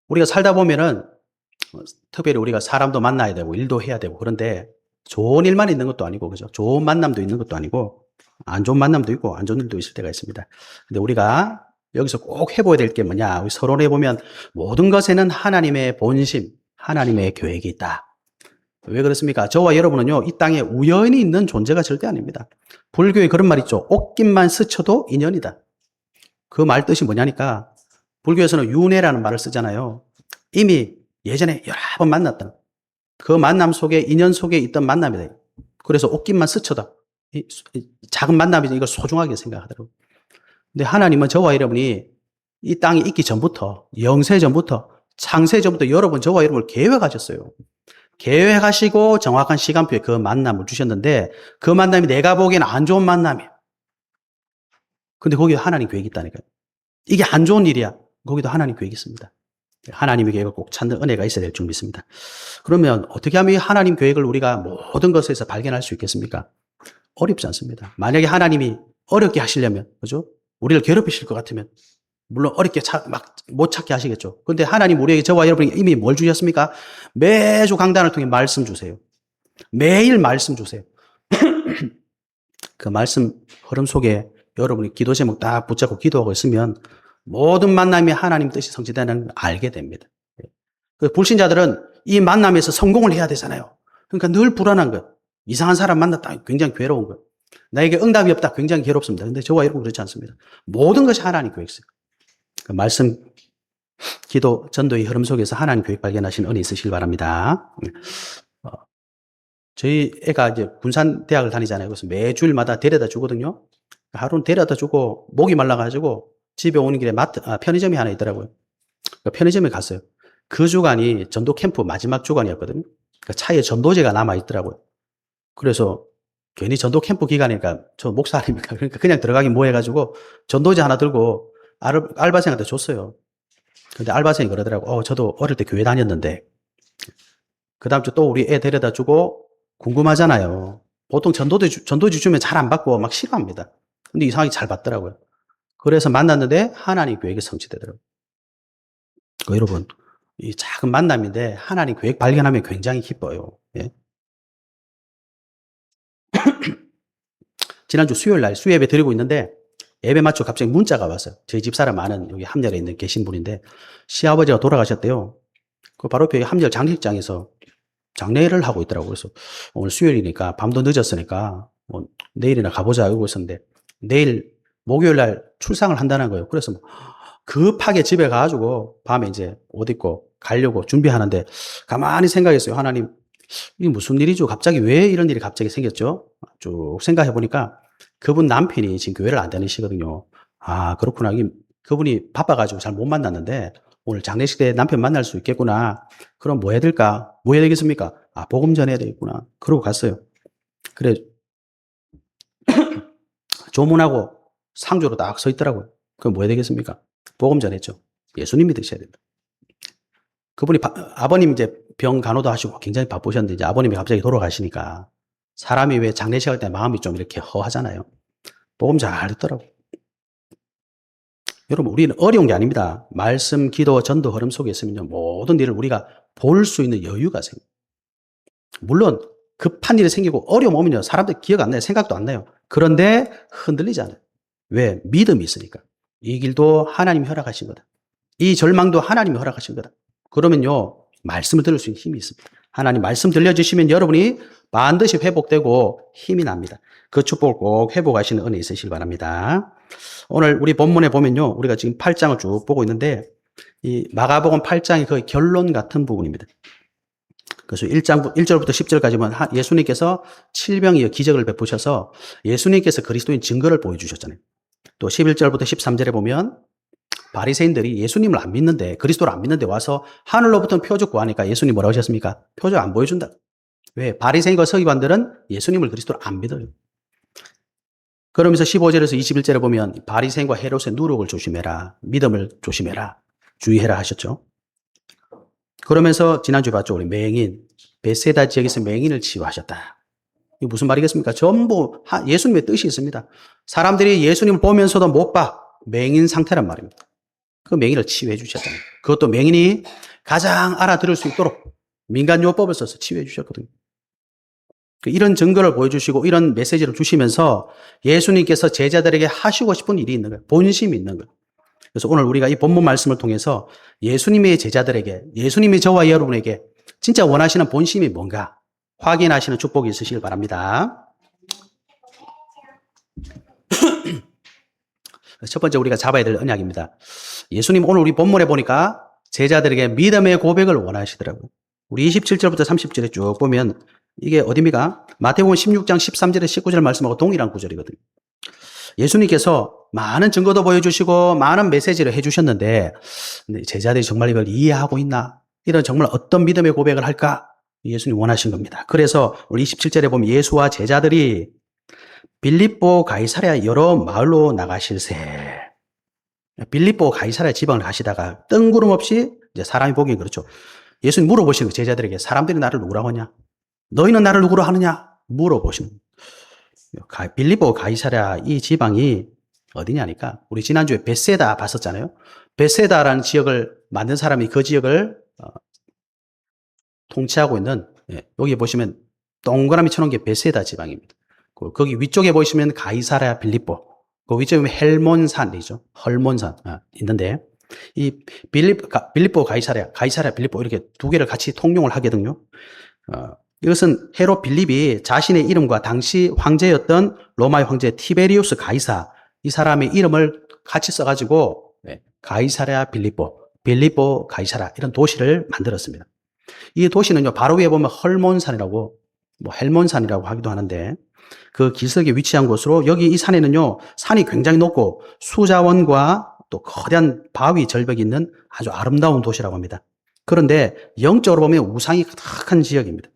우리가 살다 보면은 특별히 우리가 사람도 만나야 되고 일도 해야 되고 그런데 좋은 일만 있는 것도 아니고 그죠? 좋은 만남도 있는 것도 아니고 안 좋은 만남도 있고 안 좋은 일도 있을 때가 있습니다. 근데 우리가 여기서 꼭 해봐야 될 게 뭐냐? 우리 서론에 보면 모든 것에는 하나님의 본심, 하나님의 계획이 있다. 왜 그렇습니까? 저와 여러분은요, 이 땅에 우연히 있는 존재가 절대 아닙니다. 불교에 그런 말 있죠. 옷깃만 스쳐도 인연이다. 그 말 뜻이 뭐냐니까, 불교에서는 윤회라는 말을 쓰잖아요. 이미 예전에 여러 번 만났던 그 만남 속에, 인연 속에 있던 만남이다. 그래서 옷깃만 스쳐도 이 작은 만남이죠. 이걸 소중하게 생각하더라고요. 근데 하나님은 저와 여러분이 이 땅이 있기 전부터, 영세 전부터, 창세 전부터 여러분, 저와 여러분을 계획하셨어요. 계획하시고 정확한 시간표에 그 만남을 주셨는데 그 만남이 내가 보기에는 안 좋은 만남이에요. 근데 거기에 하나님 계획이 있다니까요. 이게 안 좋은 일이야. 거기도 하나님 계획이 있습니다. 하나님의 계획을 꼭 찾는 은혜가 있어야 될 줄 믿습니다. 그러면 어떻게 하면 이 하나님 계획을 우리가 모든 것에서 발견할 수 있겠습니까? 어렵지 않습니다. 만약에 하나님이 어렵게 하시려면, 그죠? 우리를 괴롭히실 것 같으면, 물론 어렵게 막 못 찾게 하시겠죠. 그런데 하나님 우리에게 저와 여러분에게 이미 뭘 주셨습니까? 매주 강단을 통해 말씀 주세요. 매일 말씀 주세요. 그 말씀 흐름 속에 여러분이 기도 제목 딱 붙잡고 기도하고 있으면 모든 만남이 하나님 뜻이 성취되는 걸 알게 됩니다. 그 불신자들은 이 만남에서 성공을 해야 되잖아요. 그러니까 늘 불안한 거예요. 이상한 사람 만났다. 굉장히 괴로운 거예요. 나에게 응답이 없다. 굉장히 괴롭습니다. 근데 저와 여러분 그렇지 않습니다. 모든 것이 하나님 계획이에요. 그 말씀, 기도, 전도의 흐름 속에서 하나님 계획 발견하신 은혜 있으시길 바랍니다. 저희 애가 이제 군산대학을 다니잖아요. 그래서 매주일마다 데려다 주거든요. 하루는 데려다 주고 목이 말라가지고 집에 오는 길에 편의점이 하나 있더라고요. 그러니까 편의점에 갔어요. 그 주간이 전도 캠프 마지막 주간이었거든요. 그러니까 차에 전도제가 남아있더라고요. 그래서 괜히 전도 캠프 기간이니까 저 목사 아닙니까? 그러니까 그냥 들어가긴 뭐해가지고 전도제 하나 들고 알바생한테 줬어요. 근데 알바생이 그러더라고. 저도 어릴 때 교회 다녔는데. 그 다음 주 또 우리 애 데려다 주고 궁금하잖아요. 보통 전도지 주면 잘 안 받고 막 싫어합니다. 근데 이상하게 잘 받더라고요. 그래서 만났는데 하나님 계획이 성취되더라고요. 여러분, 이 작은 만남인데 하나님 계획 발견하면 굉장히 기뻐요. 예? 지난주 수요일 날 수예배 드리고 있는데 예배 마치고 갑자기 문자가 왔어요. 저희 집사람 아는 여기 함열에 있는 계신 분인데 시아버지가 돌아가셨대요. 그 바로 옆에 함열 장례식장에서 장례를 하고 있더라고요. 그래서 오늘 수요일이니까 밤도 늦었으니까 뭐 내일이나 가보자 이러고 있었는데 내일 목요일 날 출상을 한다는 거예요. 그래서 뭐 급하게 집에 가가지고 밤에 이제 옷 입고 가려고 준비하는데 가만히 생각했어요. 하나님, 이게 무슨 일이죠? 갑자기 왜 이런 일이 갑자기 생겼죠? 쭉 생각해 보니까 그분 남편이 지금 교회를 안 다니시거든요. 아, 그렇구나. 그분이 바빠가지고 잘 못 만났는데 오늘 장례식 때 남편 만날 수 있겠구나. 그럼 뭐 해야 될까? 뭐 해야 되겠습니까? 아, 복음 전해야 되겠구나. 그러고 갔어요. 그래, 조문하고 상주로 딱 서 있더라고요. 그럼 뭐 해야 되겠습니까? 복음 전했죠. 예수님 믿으셔야 됩니다. 그분이 아버님 이제 병 간호도 하시고 굉장히 바쁘셨는데 이제 아버님이 갑자기 돌아가시니까 사람이 왜 장례식 할 때 마음이 좀 이렇게 허하잖아요. 복음 잘 듣더라고요. 여러분, 우리는 어려운 게 아닙니다. 말씀, 기도, 전도 흐름 속에 있으면요, 모든 일을 우리가 볼 수 있는 여유가 생겨요. 물론 급한 일이 생기고 어려움 오면요, 사람들 기억 안 나요. 생각도 안 나요. 그런데 흔들리지 않아요. 왜? 믿음이 있으니까. 이 길도 하나님이 허락하신 거다. 이 절망도 하나님이 허락하신 거다. 그러면요, 말씀을 들을 수 있는 힘이 있습니다. 하나님 말씀 들려주시면 여러분이 반드시 회복되고 힘이 납니다. 그 축복을 꼭 회복하시는 은혜 있으시길 바랍니다. 오늘 우리 본문에 보면요, 우리가 지금 8장을 쭉 보고 있는데 이 마가복음 8장이 거의 결론 같은 부분입니다. 그래서 1절부터 10절까지 보면 예수님께서 칠병이어 기적을 베푸셔서 예수님께서 그리스도인 증거를 보여주셨잖아요. 또 11절부터 13절에 보면 바리새인들이 예수님을 안 믿는데, 그리스도를 안 믿는데 와서 하늘로부터 표적 구하니까 예수님 뭐라고 하셨습니까? 표적 안 보여준다. 왜? 바리새인과 서기관들은 예수님을 그리스도를 안 믿어요. 그러면서 15절에서 21절에 보면 바리새인과 헤롯의 누룩을 조심해라, 믿음을 조심해라, 주의해라 하셨죠. 그러면서 지난주에 봤죠. 우리 맹인, 베세다 지역에서 맹인을 치유하셨다. 이게 무슨 말이겠습니까? 전부 예수님의 뜻이 있습니다. 사람들이 예수님을 보면서도 못 봐. 맹인 상태란 말입니다. 그 맹인을 치유해 주셨잖아요. 그것도 맹인이 가장 알아들을 수 있도록 민간요법을 써서 치유해 주셨거든요. 이런 증거를 보여주시고 이런 메시지를 주시면서 예수님께서 제자들에게 하시고 싶은 일이 있는 거예요. 본심이 있는 거예요. 그래서 오늘 우리가 이 본문 말씀을 통해서 예수님의 제자들에게, 예수님이 저와 여러분에게 진짜 원하시는 본심이 뭔가 확인하시는 축복이 있으시길 바랍니다. 첫 번째 우리가 잡아야 될 언약입니다. 예수님 오늘 우리 본문에 보니까 제자들에게 믿음의 고백을 원하시더라고요. 우리 27절부터 30절에 쭉 보면 이게 어디입니까? 마태복음 16장 13절에 19절 말씀하고 동일한 구절이거든요. 예수님께서 많은 증거도 보여주시고 많은 메시지를 해주셨는데 제자들이 정말 이걸 이해하고 있나? 이런 정말 어떤 믿음의 고백을 할까? 예수님 원하신 겁니다. 그래서 우리 27절에 보면 예수와 제자들이 빌립보 가이사랴 여러 마을로 나가실세. 빌립보 가이사랴 지방을 가시다가 뜬구름 없이 이제 사람이 보기엔 그렇죠. 예수님 물어보시는 거예요. 제자들에게 사람들이 나를 누구라고 하냐? 너희는 나를 누구로 하느냐? 물어보시는 거예요. 빌립보 가이사랴 이 지방이 어디냐니까 우리 지난주에 벳세다 봤었잖아요. 벳세다라는 지역을 만든 사람이 그 지역을 통치하고 있는 여기 보시면 동그라미 쳐놓은 게 벳세다 지방입니다. 거기 위쪽에 보시면 가이사랴 빌립보, 그 위쪽에 보면 헬몬산이죠. 헐몬산 있는데 이 빌립보 가이사랴 빌립보 이렇게 두 개를 같이 통용을 하거든요. 이것은 헤롯 빌립이 자신의 이름과 당시 황제였던 로마의 황제 티베리우스 가이사 이 사람의 이름을 같이 써가지고 가이사랴 빌립보 가이사랴 이런 도시를 만들었습니다. 이 도시는요 바로 위에 보면 헐몬산이라고 헬몬산이라고 하기도 하는데 그 기슭에 위치한 곳으로 여기 이 산에는요 산이 굉장히 높고 수자원과 또 거대한 바위 절벽이 있는 아주 아름다운 도시라고 합니다. 그런데 영적으로 보면 우상이 가득한 지역입니다.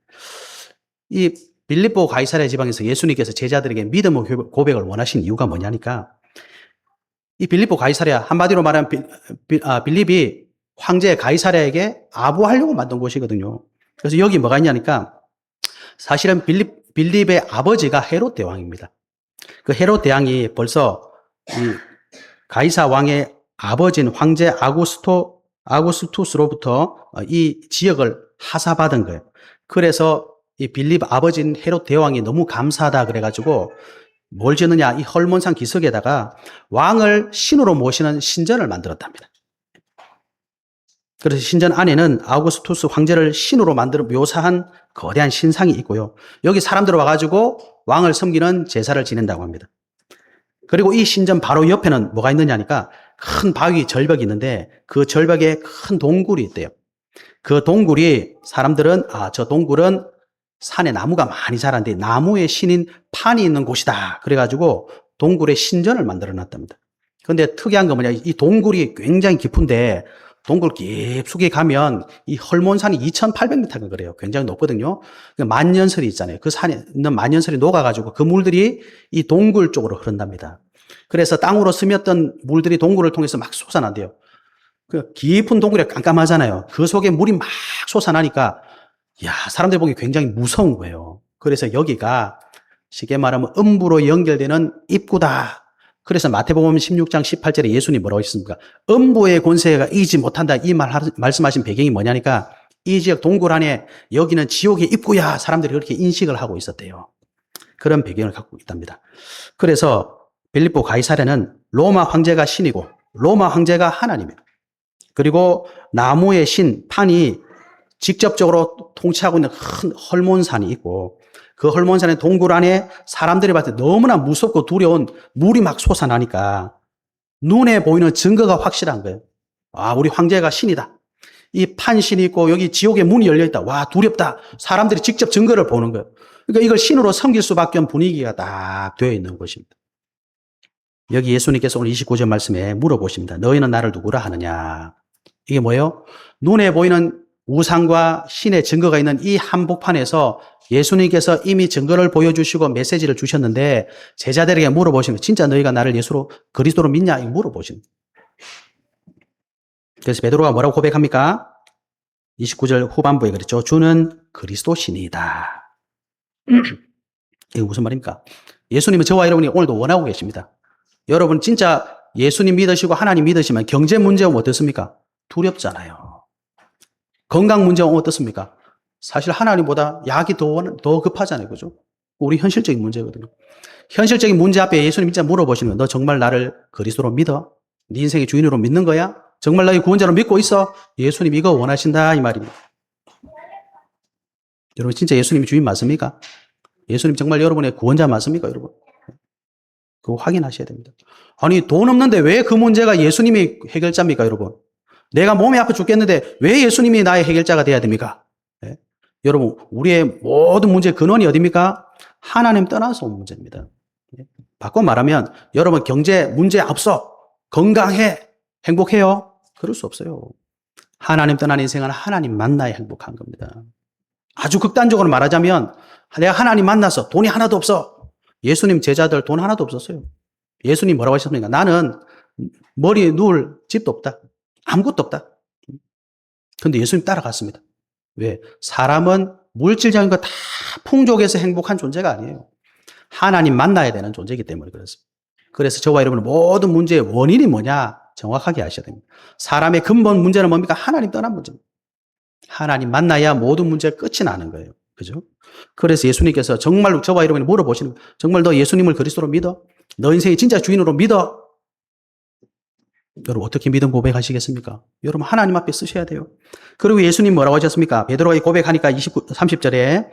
이 빌립보 가이사랴 지방에서 예수님께서 제자들에게 믿음의 고백을 원하신 이유가 뭐냐니까 이 빌립보 가이사랴 한마디로 말하면 빌립이 황제 가이사랴에게 아부하려고 만든 곳이거든요. 그래서 여기 뭐가 있냐니까 사실은 빌립의 아버지가 헤롯 대왕입니다. 그 헤롯 대왕이 벌써 이 가이사 왕의 아버지인 황제 아구스투스로부터 이 지역을 하사받은 거예요. 그래서 이 빌립 아버지인 헤롯 대왕이 너무 감사하다 그래가지고 뭘 지었느냐 이 헐몬산 기슭에다가 왕을 신으로 모시는 신전을 만들었답니다. 그래서 신전 안에는 아우구스투스 황제를 신으로 만들어 묘사한 거대한 신상이 있고요. 여기 사람들 와가지고 왕을 섬기는 제사를 지낸다고 합니다. 그리고 이 신전 바로 옆에는 뭐가 있느냐니까 큰 바위 절벽이 있는데 그 절벽에 큰 동굴이 있대요. 그 동굴이 사람들은 저 동굴은 산에 나무가 많이 자라는데 나무의 신인 판이 있는 곳이다. 그래가지고 동굴에 신전을 만들어 놨답니다. 그런데 특이한 건 뭐냐 이 동굴이 굉장히 깊은데 동굴 깊숙이 가면 이 헐몬산이 2,800m가 그래요. 굉장히 높거든요. 만년설이 있잖아요. 그 산에 있는 만년설이 녹아가지고 그 물들이 이 동굴 쪽으로 흐른답니다. 그래서 땅으로 스며던 물들이 동굴을 통해서 막 솟아난대요. 그 깊은 동굴이 깜깜하잖아요. 그 속에 물이 막 솟아나니까 사람들이 보기 굉장히 무서운 거예요. 그래서 여기가 쉽게 말하면 음부로 연결되는 입구다. 그래서 마태복음 16장 18절에 예수님이 뭐라고 했습니까? 음부의 권세가 이기지 못한다. 이 말씀하신 배경이 뭐냐니까 이 지역 동굴 안에 여기는 지옥의 입구야. 사람들이 그렇게 인식을 하고 있었대요. 그런 배경을 갖고 있답니다. 그래서 빌립보 가이사랴는 로마 황제가 신이고 로마 황제가 하나님이에요. 그리고 나무의 신 판이 직접적으로 통치하고 있는 큰 헐몬산이 있고 그 헐몬산의 동굴 안에 사람들이 봤을 때 너무나 무섭고 두려운 물이 막 솟아나니까 눈에 보이는 증거가 확실한 거예요. 우리 황제가 신이다. 이 판신이 있고 여기 지옥의 문이 열려있다. 와, 두렵다. 사람들이 직접 증거를 보는 거예요. 그러니까 이걸 신으로 섬길 수밖에 없는 분위기가 딱 되어 있는 것입니다. 여기 예수님께서 오늘 29절 말씀에 물어보십니다. 너희는 나를 누구라 하느냐? 이게 뭐예요? 눈에 보이는 우상과 신의 증거가 있는 이 한복판에서 예수님께서 이미 증거를 보여주시고 메시지를 주셨는데 제자들에게 물어보시는 거예요. 진짜 너희가 나를 예수로 그리스도로 믿냐? 물어보시는 거예요. 그래서 베드로가 뭐라고 고백합니까? 29절 후반부에 그랬죠. 주는 그리스도시니이다. 이게 무슨 말입니까? 예수님은 저와 여러분이 오늘도 원하고 계십니다. 여러분 진짜 예수님 믿으시고 하나님 믿으시면 경제 문제 오면 어떻습니까? 두렵잖아요. 건강 문제 오면 어떻습니까? 사실 하나님보다 약이 더 급하잖아요. 그죠? 우리 현실적인 문제거든요. 현실적인 문제 앞에 예수님 진짜 물어보시는 거예요. 너 정말 나를 그리스도로 믿어? 네 인생의 주인으로 믿는 거야? 정말 나의 구원자로 믿고 있어? 예수님 이거 원하신다 이 말입니다. 여러분 진짜 예수님이 주인 맞습니까? 예수님 정말 여러분의 구원자 맞습니까? 여러분 그거 확인하셔야 됩니다. 아니 돈 없는데 왜 그 문제가 예수님이 해결자입니까? 여러분 내가 몸이 아파 죽겠는데 왜 예수님이 나의 해결자가 돼야 됩니까? 네? 여러분 우리의 모든 문제의 근원이 어디입니까? 하나님 떠나서 온 문제입니다. 네? 바꿔 말하면 여러분 경제 문제 없어 건강해 행복해요? 그럴 수 없어요. 하나님 떠난 인생은 하나님 만나야 행복한 겁니다. 아주 극단적으로 말하자면 내가 하나님 만나서 돈이 하나도 없어. 예수님 제자들 돈 하나도 없었어요. 예수님 뭐라고 하셨습니까? 나는 머리에 누울 집도 없다. 아무것도 없다. 그런데 예수님 따라갔습니다. 왜? 사람은 물질적인 거 다 풍족해서 행복한 존재가 아니에요. 하나님 만나야 되는 존재이기 때문에 그렇습니다. 그래서 저와 여러분은 모든 문제의 원인이 뭐냐 정확하게 아셔야 됩니다. 사람의 근본 문제는 뭡니까? 하나님 떠난 문제입니다. 하나님 만나야 모든 문제가 끝이 나는 거예요. 그죠? 그래서 예수님께서 정말 저와 여러분이 물어보시는 거예요. 정말 너 예수님을 그리스도로 믿어? 너 인생의 진짜 주인으로 믿어? 여러분 어떻게 믿음 고백하시겠습니까? 여러분 하나님 앞에 쓰셔야 돼요. 그리고 예수님 뭐라고 하셨습니까? 베드로가 고백하니까 30절에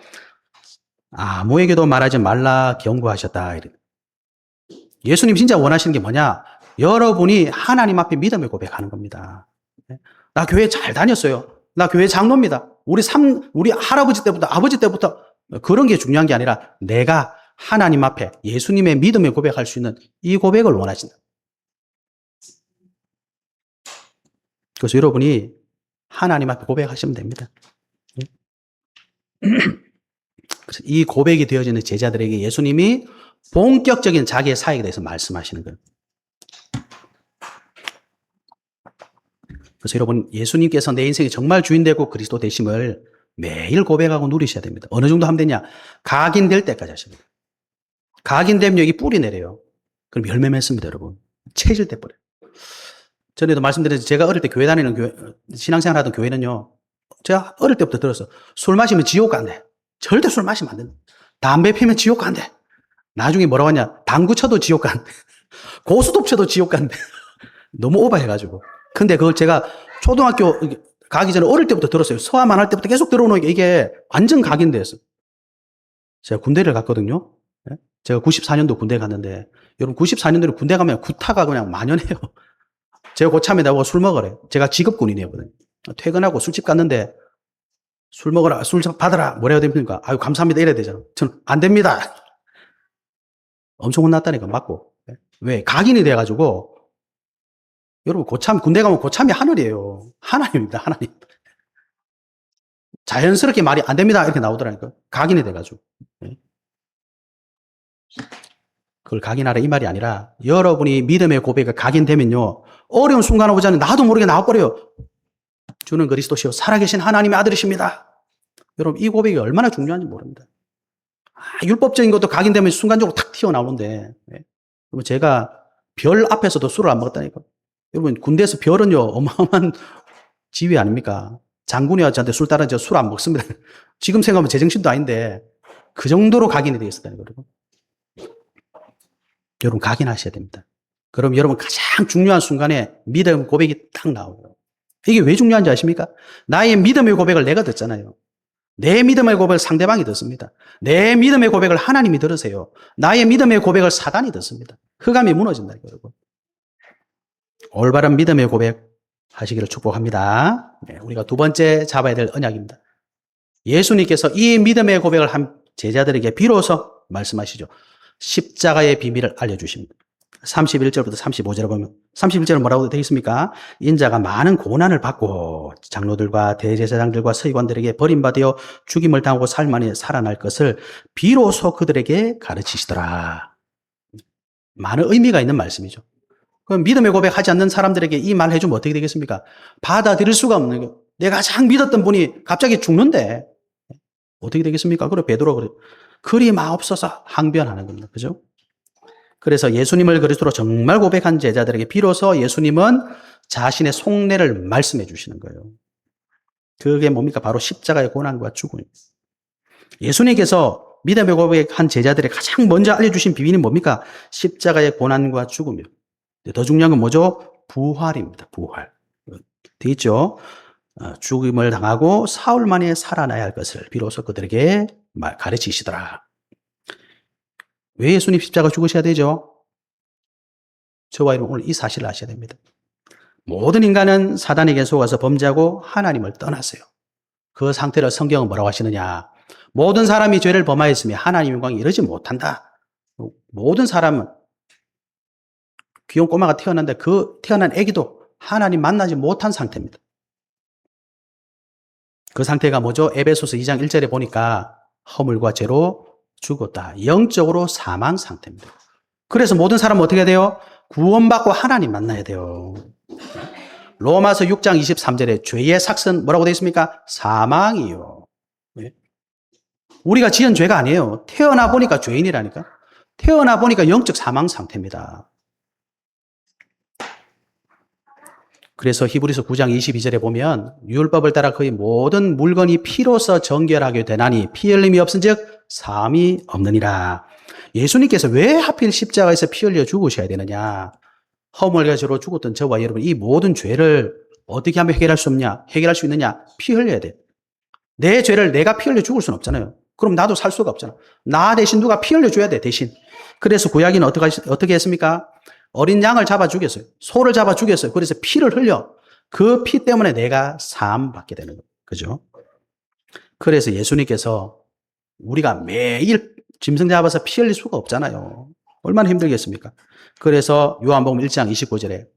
아무에게도 말하지 말라 경고하셨다. 예수님 진짜 원하시는 게 뭐냐? 여러분이 하나님 앞에 믿음을 고백하는 겁니다. 나 교회 잘 다녔어요. 나 교회 장로입니다. 우리 할아버지 때부터 아버지 때부터 그런 게 중요한 게 아니라 내가 하나님 앞에 예수님의 믿음을 고백할 수 있는 이 고백을 원하신다. 그래서 여러분이 하나님 앞에 고백하시면 됩니다. 그래서 이 고백이 되어지는 제자들에게 예수님이 본격적인 자기의 사역에 대해서 말씀하시는 거예요. 그래서 여러분 예수님께서 내 인생이 정말 주인 되고 그리스도 되심을 매일 고백하고 누리셔야 됩니다. 어느 정도 하면 되냐? 각인될 때까지 하십니다. 각인되면 여기 뿌리 내려요. 그럼 열매 맺습니다, 여러분. 체질 돼 버려요. 전에도 말씀드렸듯이 제가 어릴 때 교회 다니는 교회, 신앙생활 하던 교회는요. 제가 어릴 때부터 들었어. 술 마시면 지옥 간대. 절대 술 마시면 안 된다. 담배 피면 지옥 간대. 나중에 뭐라고 하냐? 당구 쳐도 지옥 간대. 고스톱 쳐도 지옥 간대. 너무 오버해가지고. 근데 그걸 제가 초등학교 가기 전에 어릴 때부터 들었어요. 서암 안 할 때부터 계속 들어오는 이게 완전 각인됐어. 제가 군대를 갔거든요. 제가 94년도 군대 갔는데 여러분 94년도에 군대 가면 구타가 그냥 만연해요. 제가 고참에 나보고 술 먹으래. 제가 직업군인이었거든요. 퇴근하고 술집 갔는데 술 먹어라, 술 받아라. 뭐라 해야 됩니까? 아유, 감사합니다. 이래야 되잖아. 저는 안 됩니다. 엄청 혼났다니까, 맞고. 왜? 각인이 돼가지고, 여러분, 군대 가면 고참이 하늘이에요. 하나님입니다, 하나님. 자연스럽게 말이 안 됩니다. 이렇게 나오더라니까. 각인이 돼가지고. 그걸 각인하라 이 말이 아니라, 여러분이 믿음의 고백이 각인되면요, 어려운 순간 오자니 나도 모르게 나와버려요. 주는 그리스도시요 살아계신 하나님의 아들이십니다. 여러분 이 고백이 얼마나 중요한지 모릅니다. 율법적인 것도 각인되면 순간적으로 탁 튀어나오는데 여러분 제가 별 앞에서도 술을 안 먹었다니까. 여러분 군대에서 별은요 어마어마한 지위 아닙니까? 장군이와 저한테 술 따라 술 안 먹습니다. 지금 생각하면 제정신도 아닌데 그 정도로 각인이 되어 있었다는 거예요. 여러분 각인하셔야 됩니다. 그럼 여러분 가장 중요한 순간에 믿음 고백이 딱 나오고요. 이게 왜 중요한지 아십니까? 나의 믿음의 고백을 내가 듣잖아요. 내 믿음의 고백을 상대방이 듣습니다. 내 믿음의 고백을 하나님이 들으세요. 나의 믿음의 고백을 사단이 듣습니다. 흑암이 무너진다, 여러분. 올바른 믿음의 고백 하시기를 축복합니다. 우리가 두 번째 잡아야 될 언약입니다. 예수님께서 이 믿음의 고백을 한 제자들에게 비로소 말씀하시죠. 십자가의 비밀을 알려주십니다. 31절부터 35절에 보면 31절은 뭐라고 되어 있습니까? 인자가 많은 고난을 받고 장로들과 대제사장들과 서기관들에게 버림받아 죽임을 당하고 살만이 살아날 것을 비로소 그들에게 가르치시더라. 많은 의미가 있는 말씀이죠. 그럼 믿음의 고백하지 않는 사람들에게 이 말 해주면 어떻게 되겠습니까? 받아들일 수가 없는 거예요. 내가 가장 믿었던 분이 갑자기 죽는데 어떻게 되겠습니까? 그래 베드로가 그래. 그리 마옵소서 항변하는 겁니다. 그죠? 그래서 예수님을 그리스도로 정말 고백한 제자들에게 비로소 예수님은 자신의 속내를 말씀해 주시는 거예요. 그게 뭡니까? 바로 십자가의 고난과 죽음입니다. 예수님께서 믿음의 고백한 제자들에게 가장 먼저 알려주신 비밀이 뭡니까? 십자가의 고난과 죽음이요. 더 중요한 건 뭐죠? 부활입니다. 부활. 되어 있죠? 죽음을 당하고 사흘 만에 살아나야 할 것을 비로소 그들에게 가르치시더라. 왜 예수님 십자가 죽으셔야 되죠? 저와 여러분 오늘 이 사실을 아셔야 됩니다. 모든 인간은 사단에게 속아서 범죄하고 하나님을 떠났어요. 그 상태를 성경은 뭐라고 하시느냐? 모든 사람이 죄를 범하였으며 하나님의 영광에 이르지 못한다. 모든 사람은 귀여운 꼬마가 태어났는데 그 태어난 아기도 하나님 만나지 못한 상태입니다. 그 상태가 뭐죠? 에베소서 2장 1절에 보니까 허물과 죄로 죽었다. 영적으로 사망 상태입니다. 그래서 모든 사람은 어떻게 해야 돼요? 구원받고 하나님 만나야 돼요. 로마서 6장 23절에 죄의 삭은 뭐라고 되어 있습니까? 사망이요. 우리가 지은 죄가 아니에요. 태어나 보니까 죄인이라니까. 태어나 보니까 영적 사망 상태입니다. 그래서 히브리서 9장 22절에 보면 율법을 따라 그의 모든 물건이 피로써 정결하게 되나니 피 흘림이 없은즉 사함이 없느니라. 예수님께서 왜 하필 십자가에서 피 흘려 죽으셔야 되느냐? 허물과 죄로 죽었던 저와 여러분 이 모든 죄를 어떻게 하면 해결할 수 없냐? 해결할 수 있느냐? 피 흘려야 돼. 내 죄를 내가 피 흘려 죽을 수는 없잖아요. 그럼 나도 살 수가 없잖아. 나 대신 누가 피 흘려 줘야 돼, 대신. 그래서 구약에는 어떻게 했습니까? 어린 양을 잡아 죽였어요. 소를 잡아 죽였어요. 그래서 피를 흘려. 그 피 때문에 내가 사함 받게 되는 거예요. 그죠? 그래서 예수님께서 우리가 매일 짐승 잡아서 피 흘릴 수가 없잖아요. 얼마나 힘들겠습니까? 그래서 요한복음 1장 29절에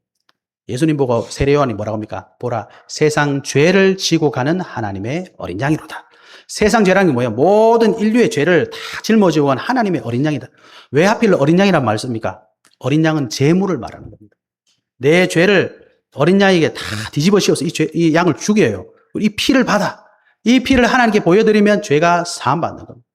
예수님 보고 세례 요한이 뭐라고 합니까? 보라, 세상 죄를 지고 가는 하나님의 어린 양이로다. 세상 죄라는 게 뭐예요? 모든 인류의 죄를 다 짊어지고 간 하나님의 어린 양이다. 왜 하필 어린 양이란 말 씁니까? 어린 양은 제물을 말하는 겁니다. 내 죄를 어린 양에게 다 뒤집어 씌워서 이 양을 죽여요. 이 피를 받아. 이 피를 하나님께 보여드리면 죄가 사함받는 겁니다.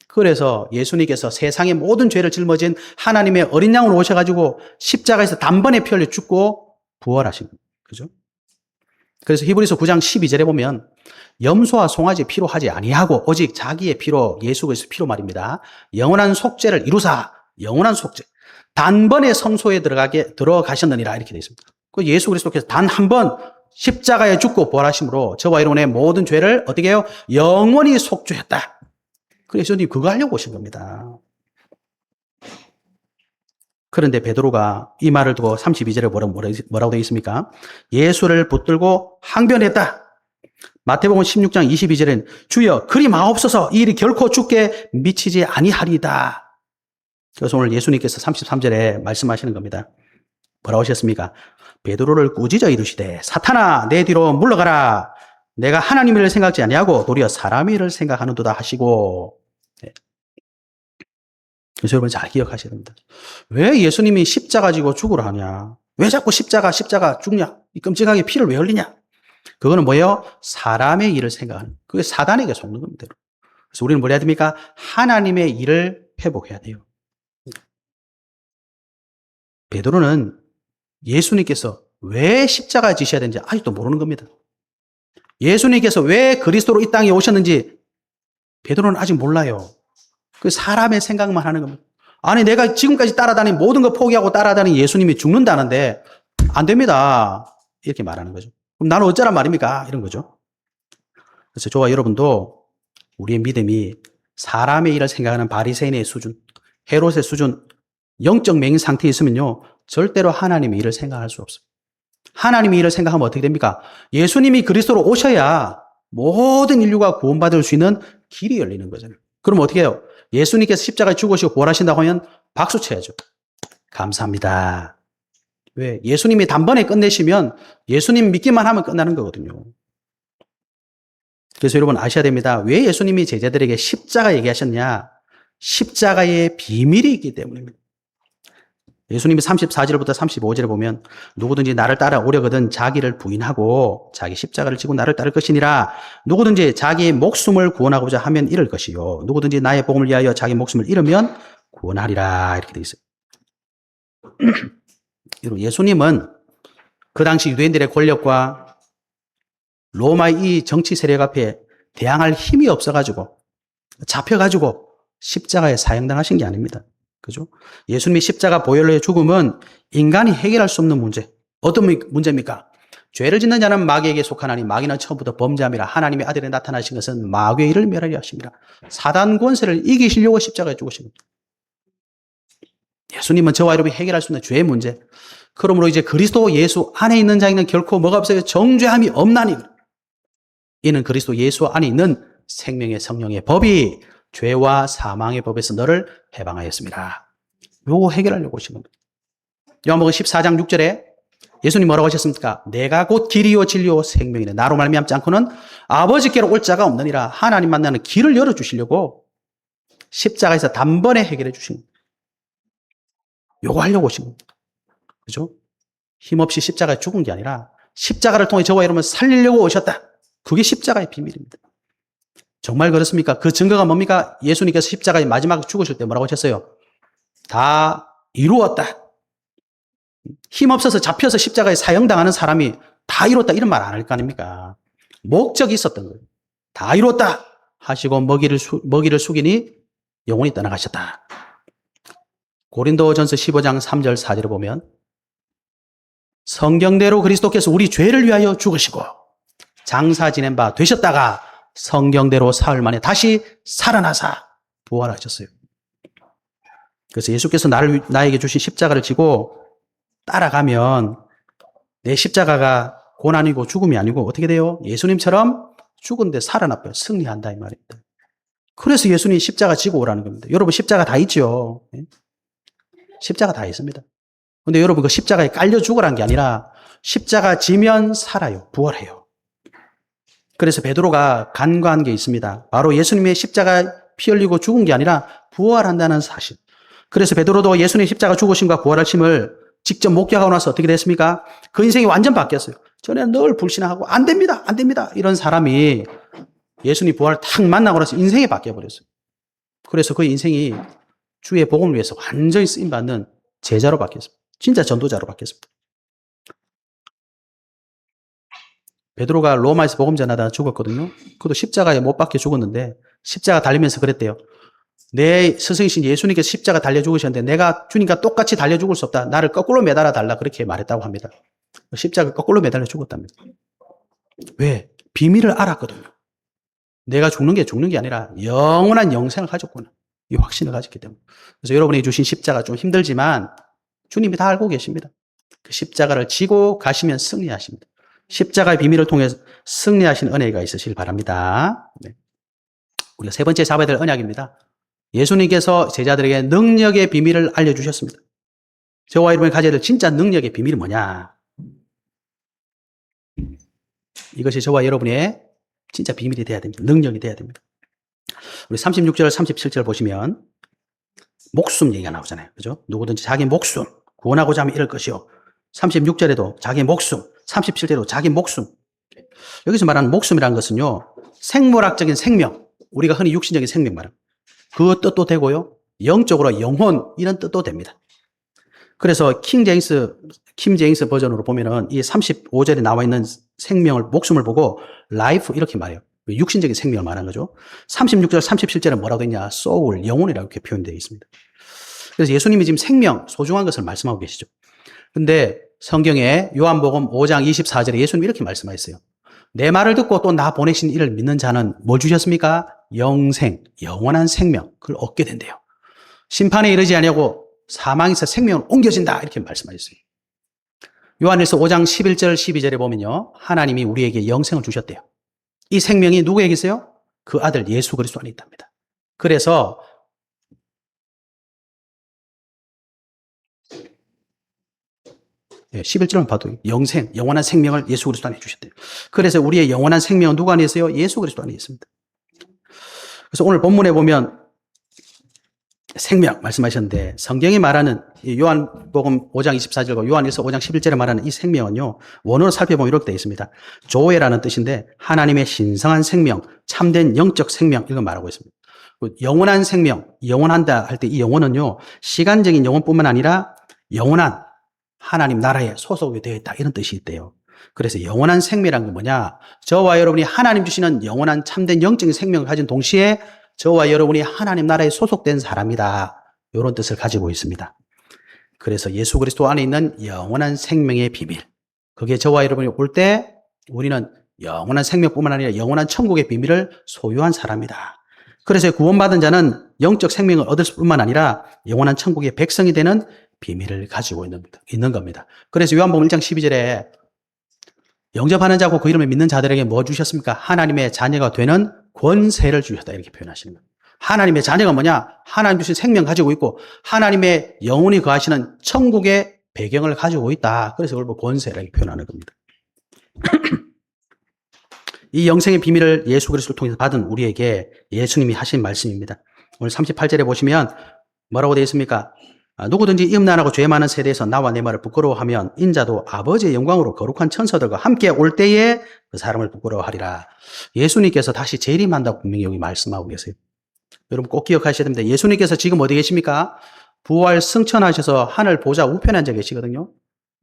그래서 예수님께서 세상의 모든 죄를 짊어진 하나님의 어린 양으로 오셔가지고 십자가에서 단번에 피 흘려 죽고 부활하신 겁니다. 그죠? 그래서 히브리서 9장 12절에 보면 염소와 송아지 피로 하지 아니하고 오직 자기의 피로 예수 그리스도 피로 말입니다. 영원한 속죄를 이루사 영원한 속죄. 단번에 성소에 들어가셨느니라 이렇게 되어 있습니다. 그 예수 그리스도께서 단 한 번 십자가에 죽고 부활하심으로 저와 여러분의 모든 죄를 어떻게 해요? 영원히 속죄했다. 그래서 예수님 그거 하려고 오신 겁니다. 그런데 베드로가 이 말을 두고 32절에 뭐라고 되어 있습니까? 예수를 붙들고 항변했다. 마태복음 16장 22절에는 주여 그리 마옵소서 이 일이 결코 죽게 미치지 아니하리이다. 그래서 오늘 예수님께서 33절에 말씀하시는 겁니다. 뭐라고 하셨습니까? 베드로를 꾸짖어 이르시되 사탄아 내 뒤로 물러가라. 내가 하나님 일을 생각지 아니하고 도리어 사람 일을 생각하는도다 하시고. 네. 그래서 여러분 잘 기억하셔야 됩니다. 왜 예수님이 십자가 지고 죽으라 하냐? 왜 자꾸 십자가 죽냐? 이 끔찍하게 피를 왜 흘리냐? 그거는 뭐예요? 사람의 일을 생각하는. 그게 사단에게 속는 겁니다. 그래서 우리는 뭘 해야 됩니까? 하나님의 일을 회복해야 돼요. 베드로는 예수님께서 왜 십자가에 지셔야 되는지 아직도 모르는 겁니다. 예수님께서 왜 그리스도로 이 땅에 오셨는지 베드로는 아직 몰라요. 그 사람의 생각만 하는 겁니다. 아니 내가 지금까지 따라다닌 모든 거 포기하고 따라다닌 예수님이 죽는다는데 안 됩니다. 이렇게 말하는 거죠. 그럼 나는 어쩌란 말입니까? 이런 거죠. 그래서 저와 여러분도 우리의 믿음이 사람의 일을 생각하는 바리새인의 수준, 헤롯의 수준, 영적 맹인 상태에 있으면요 절대로 하나님의 일을 생각할 수 없어요. 하나님의 일을 생각하면 어떻게 됩니까? 예수님이 그리스도로 오셔야 모든 인류가 구원받을 수 있는 길이 열리는 거잖아요. 그럼 어떻게 해요? 예수님께서 십자가에 죽으시고 부활하신다고 하면 박수 쳐야죠. 감사합니다. 왜? 예수님이 단번에 끝내시면 예수님 믿기만 하면 끝나는 거거든요. 그래서 여러분 아셔야 됩니다. 왜 예수님이 제자들에게 십자가 얘기하셨냐? 십자가의 비밀이 있기 때문입니다. 예수님이 34절부터 35절에 보면 누구든지 나를 따라오려거든 자기를 부인하고 자기 십자가를 지고 나를 따를 것이니라. 누구든지 자기의 목숨을 구원하고자 하면 잃을 것이요 누구든지 나의 복음을 위하여 자기 목숨을 잃으면 구원하리라. 이렇게 되어 있어요. 예수님은 그 당시 유대인들의 권력과 로마의 이 정치 세력 앞에 대항할 힘이 없어가지고 잡혀가지고 십자가에 사형당하신 게 아닙니다. 그죠? 예수님이 십자가 보혈로의 죽음은 인간이 해결할 수 없는 문제. 어떤 문제입니까? 죄를 짓는 자는 마귀에게 속하나니 마귀는 처음부터 범죄함이라. 하나님의 아들이 나타나신 것은 마귀의 일을 멸하려 하십니다. 사단 권세를 이기시려고 십자가에 죽으신 겁니다. 예수님은 저와 여러분이 해결할 수 있는 죄의 문제. 그러므로 이제 그리스도 예수 안에 있는 자에는 결코 뭐가 없어요? 정죄함이 없나니. 이는 그리스도 예수 안에 있는 생명의 성령의 법이 죄와 사망의 법에서 너를 해방하였습니다. 요거 해결하려고 오신 겁니다. 요한복음 14장 6절에 예수님 뭐라고 하셨습니까? 내가 곧 길이요 진리요 생명이네. 나로 말미암지 않고는 아버지께로 올 자가 없느니라. 하나님 만나는 길을 열어주시려고 십자가에서 단번에 해결해 주신 겁니다. 요거 하려고 오신 겁니다. 그죠? 힘없이 십자가에 죽은 게 아니라 십자가를 통해 저와 여러분을 살리려고 오셨다. 그게 십자가의 비밀입니다. 정말 그렇습니까? 그 증거가 뭡니까? 예수님께서 십자가에 마지막에 죽으실 때 뭐라고 하셨어요? 다 이루었다. 힘없어서 잡혀서 십자가에 사형당하는 사람이 다 이뤘다 이런 말 안 할 거 아닙니까? 목적이 있었던 거예요. 다 이뤘다 하시고 먹이를 숙이니 영혼이 떠나가셨다. 고린도전서 15장 3절 4절을 보면 성경대로 그리스도께서 우리 죄를 위하여 죽으시고 장사 지낸 바 되셨다가 성경대로 사흘 만에 다시 살아나사 부활하셨어요. 그래서 예수께서 나에게 주신 십자가를 지고 따라가면 내 십자가가 고난이고 죽음이 아니고 어떻게 돼요? 예수님처럼 죽은데 살아나빠요. 승리한다 이 말입니다. 그래서 예수님이 십자가 지고 오라는 겁니다. 여러분 십자가 다 있죠. 십자가 다 있습니다. 근데 여러분 그 십자가에 깔려 죽으라는 게 아니라 십자가 지면 살아요. 부활해요. 그래서 베드로가 간과한 게 있습니다. 바로 예수님의 십자가 피 흘리고 죽은 게 아니라 부활한다는 사실. 그래서 베드로도 예수님의 십자가 죽으심과 부활하심을 직접 목격하고 나서 어떻게 됐습니까? 그 인생이 완전 바뀌었어요. 전에는 늘 불신하고 안 됩니다. 안 됩니다. 이런 사람이 예수님 부활을 탁 만나고 나서 인생이 바뀌어버렸어요. 그래서 그 인생이 주의 복음을 위해서 완전히 쓰임받는 제자로 바뀌었습니다. 진짜 전도자로 바뀌었습니다. 베드로가 로마에서 복음 전하다가 죽었거든요. 그것도 십자가에 못 박혀 죽었는데 십자가 달리면서 그랬대요. 내 스승이신 예수님께서 십자가 달려 죽으셨는데 내가 주님과 똑같이 달려 죽을 수 없다. 나를 거꾸로 매달아 달라. 그렇게 말했다고 합니다. 십자가 거꾸로 매달려 죽었답니다. 왜? 비밀을 알았거든요. 내가 죽는 게 아니라 영원한 영생을 가졌구나. 이 확신을 가졌기 때문에. 그래서 여러분이 주신 십자가 좀 힘들지만 주님이 다 알고 계십니다. 그 십자가를 지고 가시면 승리하십니다. 십자가의 비밀을 통해 승리하신 은혜가 있으시길 바랍니다. 네. 우리가 세 번째 잡아야 될 언약입니다. 예수님께서 제자들에게 능력의 비밀을 알려주셨습니다. 저와 여러분이 가져야 될 진짜 능력의 비밀이 뭐냐? 이것이 저와 여러분의 진짜 비밀이 돼야 됩니다. 능력이 돼야 됩니다. 우리 36절, 37절 보시면 목숨 얘기가 나오잖아요. 그죠? 누구든지 자기 목숨 구원하고자 하면 이럴 것이요. 36절에도 자기 목숨, 37절에도 자기 목숨. 여기서 말하는 목숨이라는 것은요. 생물학적인 생명, 우리가 흔히 육신적인 생명 말합니다. 그 뜻도 되고요. 영적으로 영혼 이런 뜻도 됩니다. 그래서 킹 제임스 버전으로 보면은 이 35절에 나와 있는 생명을 목숨을 보고 라이프 이렇게 말해요. 육신적인 생명을 말하는 거죠. 36절, 37절은 뭐라고 했냐? soul, 영혼이라고 이렇게 표현되어 있습니다. 그래서 예수님이 지금 생명, 소중한 것을 말씀하고 계시죠. 근데 성경에 요한복음 5장 24절에 예수님이 이렇게 말씀하셨어요. 내 말을 듣고 또 나 보내신 이를 믿는 자는 뭘 주셨습니까? 영생, 영원한 생명, 그걸 얻게 된대요. 심판에 이르지 아니하고 사망에서 생명을 옮겨진다 이렇게 말씀하셨어요. 요한일서 5장 11절 12절에 보면요. 하나님이 우리에게 영생을 주셨대요. 이 생명이 누구에게 있어요? 그 아들 예수 그리스도 안에 있답니다. 그래서 11절만 봐도 영생, 영원한 생명을 예수 그리스도 안에 주셨대요. 그래서 우리의 영원한 생명은 누구 안에 있어요? 예수 그리스도 안에 있습니다. 그래서 오늘 본문에 보면 생명 말씀하셨는데 성경이 말하는 요한복음 5장 24절과 요한일서 5장 11절에 말하는 이 생명은요. 원어로 살펴보면 이렇게 되어 있습니다. 조회라는 뜻인데 하나님의 신성한 생명, 참된 영적 생명 이걸 말하고 있습니다. 영원한 생명, 영원한다 할 때 이 영혼은요. 시간적인 영혼뿐만 아니라 영원한 하나님 나라에 소속이 되어 있다. 이런 뜻이 있대요. 그래서 영원한 생명이란 게 뭐냐? 저와 여러분이 하나님 주시는 영원한 참된 영적인 생명을 가진 동시에 저와 여러분이 하나님 나라에 소속된 사람이다. 이런 뜻을 가지고 있습니다. 그래서 예수 그리스도 안에 있는 영원한 생명의 비밀. 그게 저와 여러분이 올 때 우리는 영원한 생명뿐만 아니라 영원한 천국의 비밀을 소유한 사람이다. 그래서 구원받은 자는 영적 생명을 얻을 뿐만 아니라 영원한 천국의 백성이 되는 비밀을 가지고 있는 겁니다. 그래서 요한복음 1장 12절에 영접하는 자고 그 이름을 믿는 자들에게 뭐 주셨습니까? 하나님의 자녀가 되는 권세를 주셨다. 이렇게 표현하시는 거예요. 하나님의 자녀가 뭐냐? 하나님 주신 생명 가지고 있고 하나님의 영혼이 거하시는 천국의 배경을 가지고 있다. 그래서 그걸 권세라고 표현하는 겁니다. 이 영생의 비밀을 예수 그리스도를 통해서 받은 우리에게 예수님이 하신 말씀입니다. 오늘 38절에 보시면 뭐라고 되어 있습니까? 누구든지 음란하고 죄 많은 세대에서 나와 내 말을 부끄러워하면 인자도 아버지의 영광으로 거룩한 천사들과 함께 올 때에 그 사람을 부끄러워하리라. 예수님께서 다시 재림한다고 분명히 여기 말씀하고 계세요. 여러분 꼭 기억하셔야 됩니다. 예수님께서 지금 어디 계십니까? 부활 승천하셔서 하늘 보좌 우편에 앉아 계시거든요.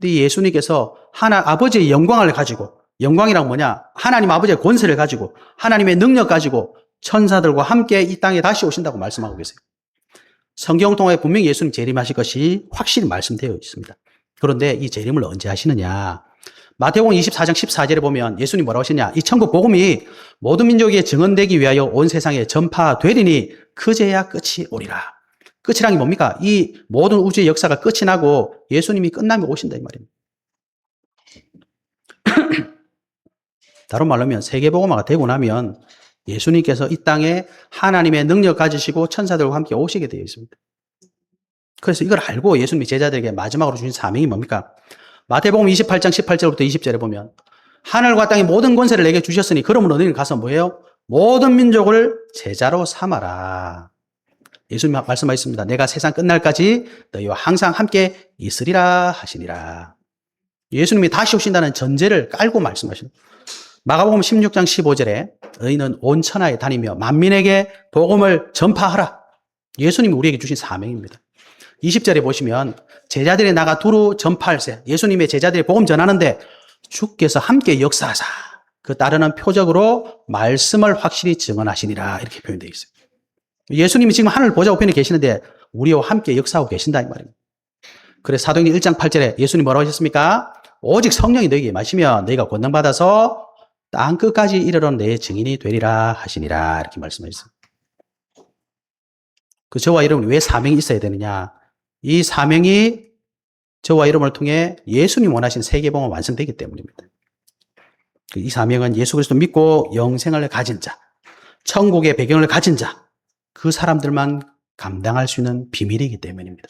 근데 예수님께서 아버지의 영광을 가지고, 영광이란 뭐냐? 하나님 아버지의 권세를 가지고 하나님의 능력 가지고 천사들과 함께 이 땅에 다시 오신다고 말씀하고 계세요. 성경 통해 분명히 예수님 재림하실 것이 확실히 말씀되어 있습니다. 그런데 이 재림을 언제 하시느냐? 마태복음 24장 14절에 보면 예수님 뭐라고 하시냐? 이 천국 복음이 모든 민족에 증언되기 위하여 온 세상에 전파되리니 그제야 끝이 오리라. 끝이란 게 뭡니까? 이 모든 우주의 역사가 끝이 나고 예수님이 끝나면 오신다 이 말입니다. 다른 말로 하면 세계복음화가 되고 나면 예수님께서 이 땅에 하나님의 능력 가지시고 천사들과 함께 오시게 되어 있습니다. 그래서 이걸 알고 예수님이 제자들에게 마지막으로 주신 사명이 뭡니까? 마태복음 28장 18절부터 20절에 보면 하늘과 땅의 모든 권세를 내게 주셨으니 그러면 너희는 가서 뭐예요? 모든 민족을 제자로 삼아라. 예수님 말씀하셨습니다. 내가 세상 끝날까지 너희와 항상 함께 있으리라 하시니라. 예수님이 다시 오신다는 전제를 깔고 말씀하십니다. 마가복음 16장 15절에 너희는 온 천하에 다니며 만민에게 복음을 전파하라. 예수님이 우리에게 주신 사명입니다. 20절에 보시면 제자들이 나가 두루 전파할세. 예수님의 제자들이 복음 전하는데 주께서 함께 역사하사. 그 따르는 표적으로 말씀을 확실히 증언하시니라. 이렇게 표현되어 있어요. 예수님이 지금 하늘 보좌 우편에 계시는데 우리와 함께 역사하고 계신다 이 말입니다. 그래서 사도행전 1장 8절에 예수님 뭐라고 하셨습니까? 오직 성령이 너희에게 임하시면 너희가 권능받아서 땅 끝까지 이르러 내 증인이 되리라 하시니라. 이렇게 말씀하셨습니다. 그 저와 여러분이 왜 사명이 있어야 되느냐? 이 사명이 저와 여러분을 통해 예수님 원하신 세계복음이 완성되기 때문입니다. 이 사명은 예수 그리스도 믿고 영생을 가진 자, 천국의 배경을 가진 자, 그 사람들만 감당할 수 있는 비밀이기 때문입니다.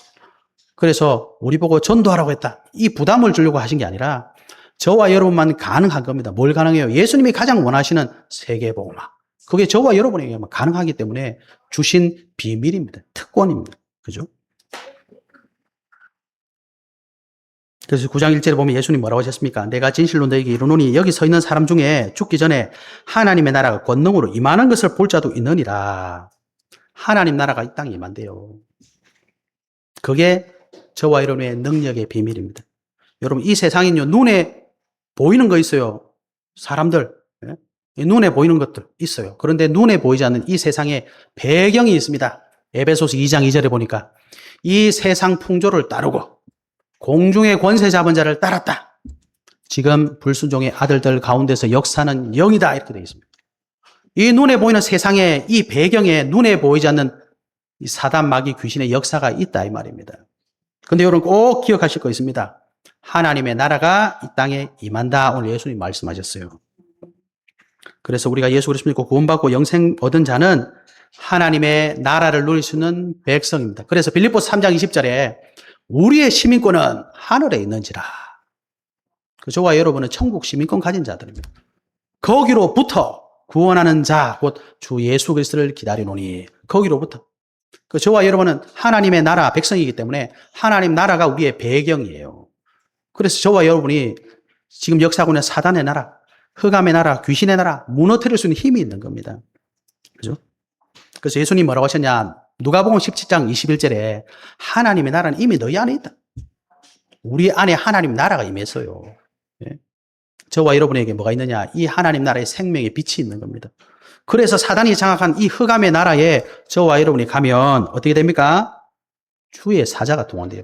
그래서 우리 보고 전도하라고 했다. 이 부담을 주려고 하신 게 아니라 저와 여러분만 가능한 겁니다. 뭘 가능해요? 예수님이 가장 원하시는 세계복음화. 그게 저와 여러분에게만 가능하기 때문에 주신 비밀입니다. 특권입니다. 그죠? 그래서 9장 1절에 보면 예수님 뭐라고 하셨습니까? 내가 진실로 너에게 이르노니 여기 서 있는 사람 중에 죽기 전에 하나님의 나라가 권능으로 임하는 것을 볼 자도 있느니라. 하나님 나라가 이 땅에 임한대요. 그게 저와 여러분의 능력의 비밀입니다. 여러분 이 세상은요 눈에 보이는 거 있어요. 사람들 눈에 보이는 것들 있어요. 그런데 눈에 보이지 않는 이 세상에 배경이 있습니다. 에베소서 2장 2절에 보니까 이 세상 풍조를 따르고 공중의 권세 잡은 자를 따랐다. 지금 불순종의 아들들 가운데서 역사는 영이다 이렇게 되어 있습니다. 이 눈에 보이는 세상에 이 배경에 눈에 보이지 않는 이 사단 마귀 귀신의 역사가 있다 이 말입니다. 그런데 여러분 꼭 기억하실 거 있습니다. 하나님의 나라가 이 땅에 임한다. 오늘 예수님 말씀하셨어요. 그래서 우리가 예수 그리스도 믿고 구원받고 영생 얻은 자는 하나님의 나라를 누릴 수 있는 백성입니다. 그래서 빌립보서 3장 20절에 우리의 시민권은 하늘에 있는지라. 저와 여러분은 천국 시민권 가진 자들입니다. 거기로부터 구원하는 자, 곧 주 예수 그리스도를 기다리노니 거기로부터. 저와 여러분은 하나님의 나라 백성이기 때문에 하나님 나라가 우리의 배경이에요. 그래서 저와 여러분이 지금 역사하고 있는 사단의 나라, 흑암의 나라, 귀신의 나라 무너뜨릴 수 있는 힘이 있는 겁니다. 그죠? 그래서 예수님 뭐라고 하셨냐? 누가복음 17장 21절에 하나님의 나라는 이미 너희 안에 있다. 우리 안에 하나님 나라가 임했어요. 예? 저와 여러분에게 뭐가 있느냐? 이 하나님 나라의 생명의 빛이 있는 겁니다. 그래서 사단이 장악한 이 흑암의 나라에 저와 여러분이 가면 어떻게 됩니까? 주의 사자가 동원돼요.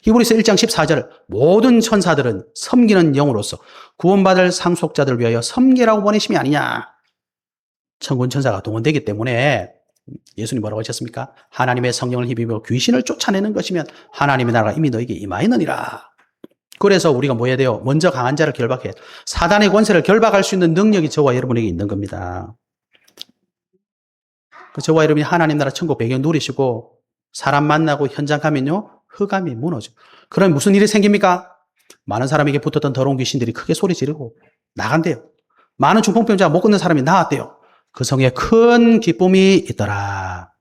히브리서 1장 14절 모든 천사들은 섬기는 영으로서 구원받을 상속자들을 위하여 섬기라고 보내심이 아니냐. 천군 천사가 동원되기 때문에 예수님 뭐라고 하셨습니까? 하나님의 성령을 힘입어 귀신을 쫓아내는 것이면 하나님의 나라가 이미 너에게 임하였느니라. 그래서 우리가 뭐 해야 돼요? 먼저 강한 자를 결박해. 사단의 권세를 결박할 수 있는 능력이 저와 여러분에게 있는 겁니다. 저와 여러분이 하나님 나라 천국 배경 누리시고 사람 만나고 현장 가면요. 흑암이 무너져. 그럼 무슨 일이 생깁니까? 많은 사람에게 붙었던 더러운 귀신들이 크게 소리 지르고 나간대요. 많은 중풍병자가 못 걷는 사람이 나왔대요. 그 성에 큰 기쁨이 있더라.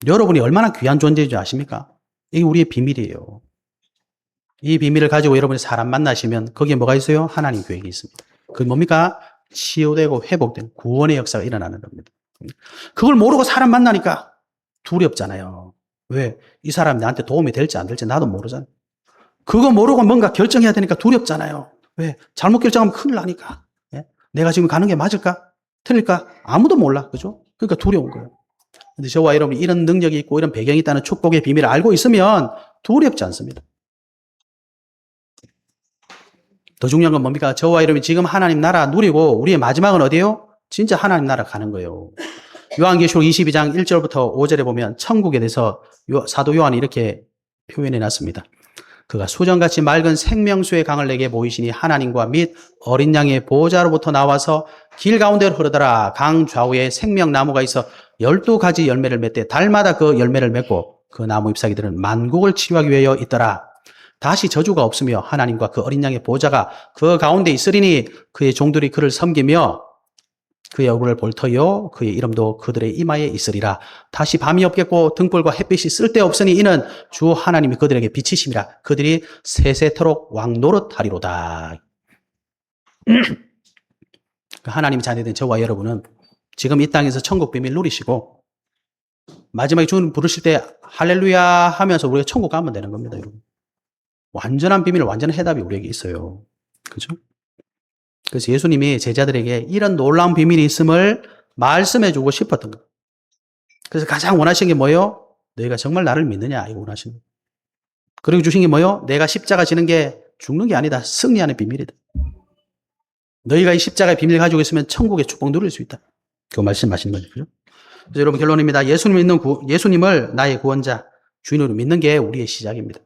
여러분이 얼마나 귀한 존재인 줄 아십니까? 이게 우리의 비밀이에요. 이 비밀을 가지고 여러분이 사람 만나시면 거기에 뭐가 있어요? 하나님 계획이 있습니다. 그게 뭡니까? 치유되고 회복되는 구원의 역사가 일어나는 겁니다. 그걸 모르고 사람 만나니까 두렵잖아요. 왜? 이 사람이 나한테 도움이 될지 안 될지 나도 모르잖아요. 그거 모르고 뭔가 결정해야 되니까 두렵잖아요. 왜? 잘못 결정하면 큰일 나니까. 예? 내가 지금 가는 게 맞을까? 틀릴까? 아무도 몰라. 그죠? 그러니까 두려운 거예요. 근데 저와 여러분이 이런 능력이 있고 이런 배경이 있다는 축복의 비밀을 알고 있으면 두렵지 않습니다. 더 중요한 건 뭡니까? 저와 여러분이 지금 하나님 나라 누리고 우리의 마지막은 어디예요? 진짜 하나님 나라 가는 거예요. 요한계시록 22장 1절부터 5절에 보면 천국에 대해서 사도 요한이 이렇게 표현해 놨습니다. 그가 수정같이 맑은 생명수의 강을 내게 보이시니 하나님과 및 어린 양의 보호자로부터 나와서 길 가운데로 흐르더라. 강 좌우에 생명나무가 있어 12가지 열매를 맺되 달마다 그 열매를 맺고 그 나무 잎사귀들은 만국을 치유하기 위하여 있더라. 다시 저주가 없으며 하나님과 그 어린 양의 보호자가 그 가운데 있으리니 그의 종들이 그를 섬기며 그의 얼굴을 볼터요 그의 이름도 그들의 이마에 있으리라. 다시 밤이 없겠고 등불과 햇빛이 쓸데없으니 이는 주 하나님이 그들에게 비치심이라. 그들이 세세토록 왕노릇하리로다. 하나님의 자녀된 저와 여러분은 지금 이 땅에서 천국 비밀 누리시고 마지막에 주님 부르실 때 할렐루야 하면서 우리가 천국 가면 되는 겁니다. 여러분. 완전한 비밀, 완전한 해답이 우리에게 있어요. 그죠? 그래서 예수님이 제자들에게 이런 놀라운 비밀이 있음을 말씀해 주고 싶었던 거예요. 그래서 가장 원하신 게 뭐예요? 너희가 정말 나를 믿느냐? 이거 원하시는 거예요. 그리고 주신 게 뭐예요? 내가 십자가 지는 게 죽는 게 아니다. 승리하는 비밀이다. 너희가 이 십자가의 비밀을 가지고 있으면 천국의 축복 누릴 수 있다. 그거 말씀하시는 거죠. 그죠? 그래서 여러분 결론입니다. 예수님을 나의 구원자, 주인으로 믿는 게 우리의 시작입니다.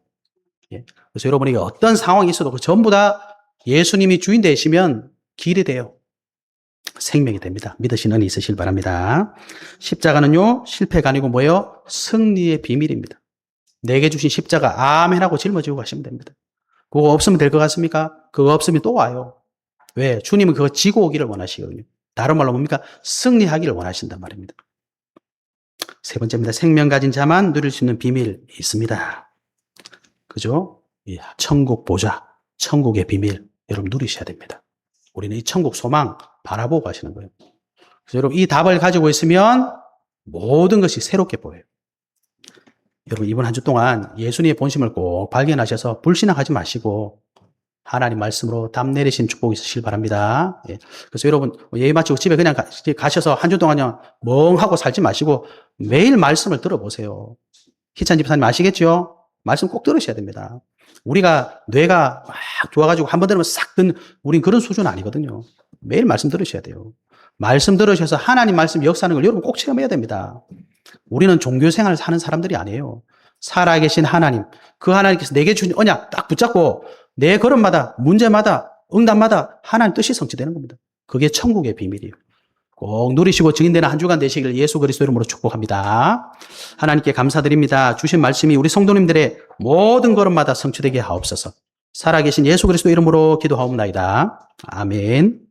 예. 그래서 여러분에게 어떤 상황이 있어도 그 전부 다 예수님이 주인 되시면 길이 돼요. 생명이 됩니다. 믿으시는 은혜 있으실 바랍니다. 십자가는요, 실패가 아니고 뭐예요? 승리의 비밀입니다. 내게 주신 십자가 아멘하고 짊어지고 가시면 됩니다. 그거 없으면 될 것 같습니까? 그거 없으면 또 와요. 왜? 주님은 그거 지고 오기를 원하시거든요. 다른 말로 뭡니까? 승리하기를 원하신단 말입니다. 세 번째입니다. 생명 가진 자만 누릴 수 있는 비밀이 있습니다. 그죠? 천국 보좌, 천국의 비밀, 여러분 누리셔야 됩니다. 우리는 이 천국 소망 바라보고 가시는 거예요. 그래서 여러분 이 답을 가지고 있으면 모든 것이 새롭게 보여요. 여러분 이번 한 주 동안 예수님의 본심을 꼭 발견하셔서 불신앙하지 마시고 하나님 말씀으로 답 내리신 축복이 있으시길 바랍니다. 예. 그래서 여러분 예의 마치고 집에 그냥 가셔서 한 주 동안 멍하고 살지 마시고 매일 말씀을 들어보세요. 희찬 집사님 아시겠죠? 말씀 꼭 들으셔야 됩니다. 우리가 뇌가 막 좋아가지고 한 번 들으면 싹 듣는 우린 그런 수준 아니거든요. 매일 말씀 들으셔야 돼요. 말씀 들으셔서 하나님 말씀 역사하는 걸 여러분 꼭 체험해야 됩니다. 우리는 종교 생활을 사는 사람들이 아니에요. 살아계신 하나님, 그 하나님께서 내게 주신 언약 딱 붙잡고 내 걸음마다 문제마다 응답마다 하나님 뜻이 성취되는 겁니다. 그게 천국의 비밀이에요. 꼭 누리시고 증인되는 한 주간 되시길 예수 그리스도 이름으로 축복합니다. 하나님께 감사드립니다. 주신 말씀이 우리 성도님들의 모든 걸음마다 성취되게 하옵소서. 살아계신 예수 그리스도 이름으로 기도하옵나이다. 아멘.